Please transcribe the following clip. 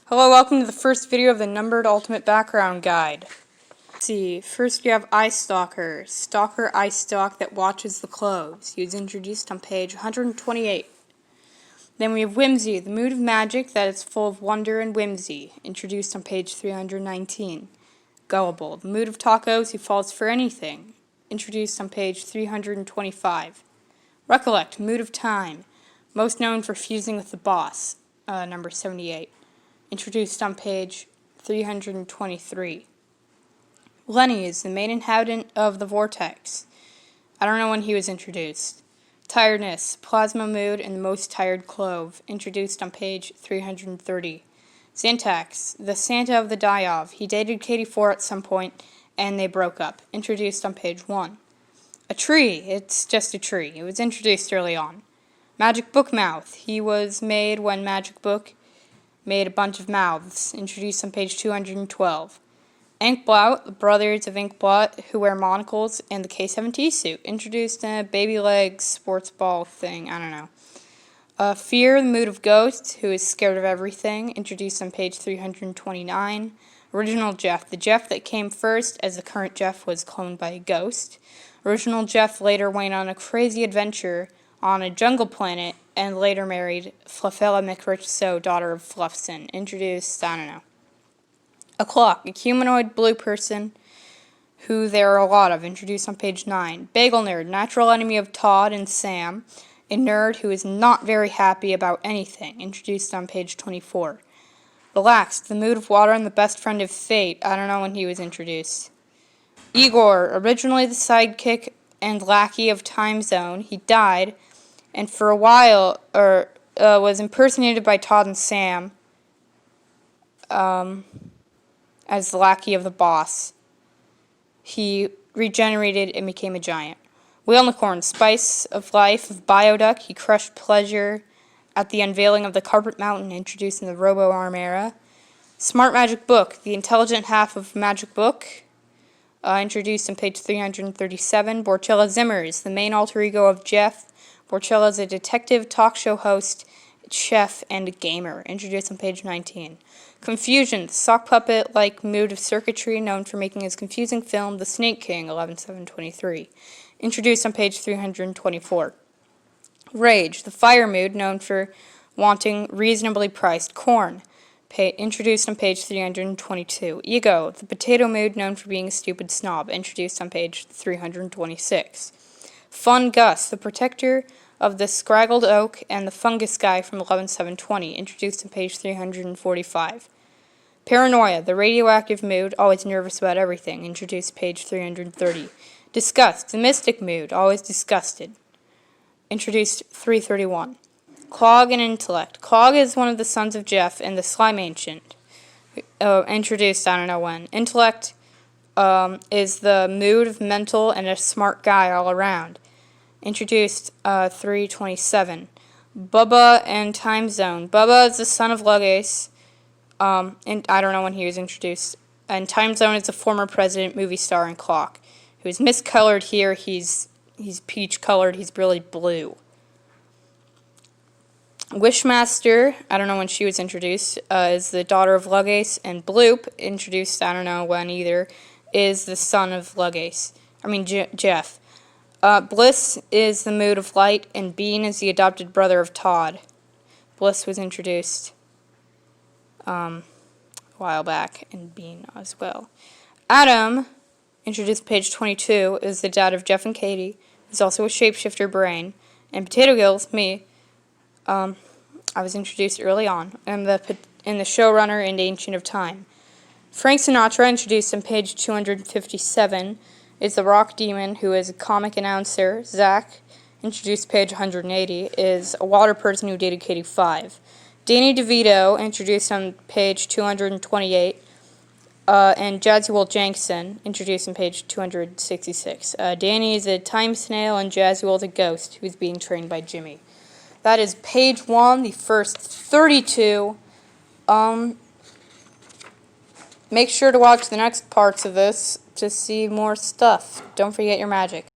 Hello, welcome to the first video of the Numbered Ultimate Background Guide. Let's see, first you have Eye Stalker. Stalker eye stalk that watches the clothes. He was introduced on page 128. Then we have Whimsy, the mood of magic that is full of wonder and whimsy. Introduced on page 319. Gullible, the mood of tacos who falls for anything. Introduced on page 325. Recollect, mood of time. Most known for fusing with the boss. Number 78. Introduced on page 323. Lenny is the main inhabitant of the vortex. I don't know when he was introduced. Tiredness, plasma mood, and the most tired clove. Introduced on page 330. Syntax, the Santa of the die-of. He dated Katie 4 at some point, and they broke up. Introduced on page 1. A tree, it's just a tree. It was introduced early on. Magic Book Mouth, he was made when Magic Book made a bunch of mouths, introduced on page 212. Inkblot, the brothers of Inkblot who wear monocles, and the K-17 suit, introduced in a baby legs sports ball thing, I don't know. Fear, the mood of Ghost, who is scared of everything, introduced on page 329. Original Jeff, the Jeff that came first, as the current Jeff was cloned by a ghost. Original Jeff later went on a crazy adventure on a jungle planet, and later married Fluffella McRichso, daughter of Fluffson. Introduced, I don't know. A clock, a humanoid blue person, who there are a lot of, introduced on page 9. Bagel Nerd, natural enemy of Todd and Sam, a nerd who is not very happy about anything, introduced on page 24. Relaxed, the mood of water and the best friend of fate, I don't know when he was introduced. Igor, originally the sidekick and lackey of Time Zone, he died, and for a while, was impersonated by Todd and Sam as the lackey of the boss. He regenerated and became a giant. Whalenicorn, spice of life of Bioduck, he crushed pleasure at the unveiling of the Carpet Mountain, introduced in the Robo-Arm era. Smart Magic Book, the intelligent half of Magic Book, introduced on page 337. Borchella Zimmers, the main alter ego of Jeff. Borchella is a detective, talk show host, chef, and gamer, introduced on page 19. Confusion, the sock puppet-like mood of circuitry, known for making his confusing film The Snake King, 11/7/23, introduced on page 324. Rage, the fire mood, known for wanting reasonably priced corn, introduced on page 322. Ego, the potato mood, known for being a stupid snob, introduced on page 326. Fun Gus, the protector of the scraggled oak and the fungus guy from 11/7/20, introduced on page 345. Paranoia, the radioactive mood, always nervous about everything, introduced page 330. Disgust, the mystic mood, always disgusted, introduced 331. Clog and Intellect. Clog is one of the sons of Jeff and the Slime Ancient, introduced I don't know when. Intellect is the mood of mental and a smart guy all around, introduced 327. Bubba and Time Zone. Bubba is the son of Lugace, and I don't know when he was introduced. And Time Zone is a former president, movie star, and clock, who is miscolored here. He's peach colored. He's really blue. Wishmaster, I don't know when she was introduced, is the daughter of Lugace, and Bloop, introduced I don't know when either, is the son of Lugace. Jeff. Bliss is the mood of light, and Bean is the adopted brother of Todd. Bliss was introduced a while back, and Bean as well. Adam, introduced page 22, is the dad of Jeff and Katie. He's also a shapeshifter brain. And Potato Gills, me, I was introduced early on. I'm the showrunner and Ancient of Time. Frank Sinatra, introduced on page 257, is the rock demon who is a comic announcer. Zach, introduced page 180, is a water person who dated Katie 5. Danny DeVito, introduced on page 228, and Jazzuel Jankson, introduced on page 266. Danny is a time snail, and Jazzuel is a ghost who is being trained by Jimmy. That is page 1, the first 32. Make sure to watch the next parts of this to see more stuff. Don't forget your magic.